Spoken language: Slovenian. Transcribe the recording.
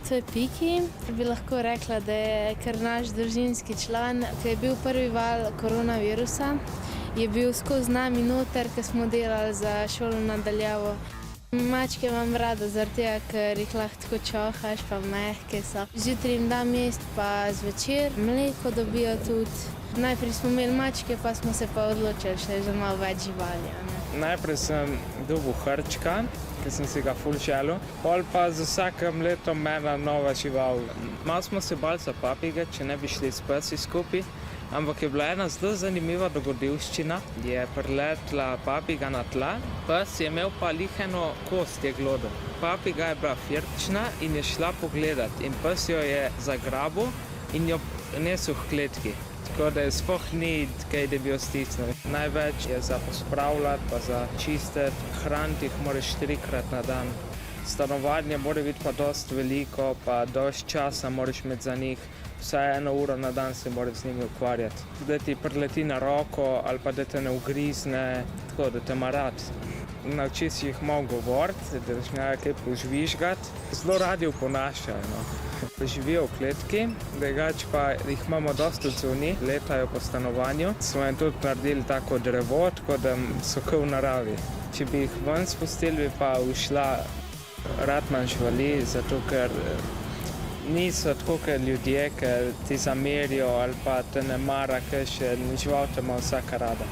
To je Piki. Bi lahko rekla, da je kar naš družinski član, ki je bil prvi val koronavirusa. Je bil skozi nami noter, ko smo delali za šolo na daljavo. Mačke imam rada zaradi tega, ker jih lahko tako čohaš, pa mehke so. Zjutraj jim dam jesti, pa zvečer mleko dobijo tudi. Najprej smo imeli mačke, pa smo se pa odločili še za malo več živali. Najprej sem dobil hrčka, ker sem si ga ful želel. Pol pa z vsakim letom ena nova žival. Malo smo se bali za papige, če ne bi šli s psi skupaj. Ampak je bila ena zelo zanimiva dogodivščina. Je priletla papiga na tla, pes je imel pa liheno kost, je glodal. Papiga je bila firčna in je šla pogledat in pes jo je zagrabil in jo nesel v kletki. Tako da je sploh ni kaj, da bi jo stisnil. Največ je za pospravljati, pa za čistiti. Hraniti jih moraš 3-krat na dan. Stanovanje mora biti pa dosti veliko, pa dosti časa moraš imeti za njih. Vsaj 1 uro na dan se moraš z njimi ukvarjati. Da ti prileti na roko ali pa da te ne ugrizne, tako da te ima rad. Nauči si jih malo govoriti, da začnejo kaj požvižgati. Zelo radi oponašajo. No. Živijo v kletki, drugače pa jih imamo dosti odzuni, letajo po stanovanju. Smo jim tudi naredili tako drevo, tako da so kot v naravi. Če bi jih ven spustili, bi pa ušla rad manj živali, zato ker niso tako kot ljudje, ker ti zamerijo ali pa te ne mara, ker še žival te ima vsaka rada.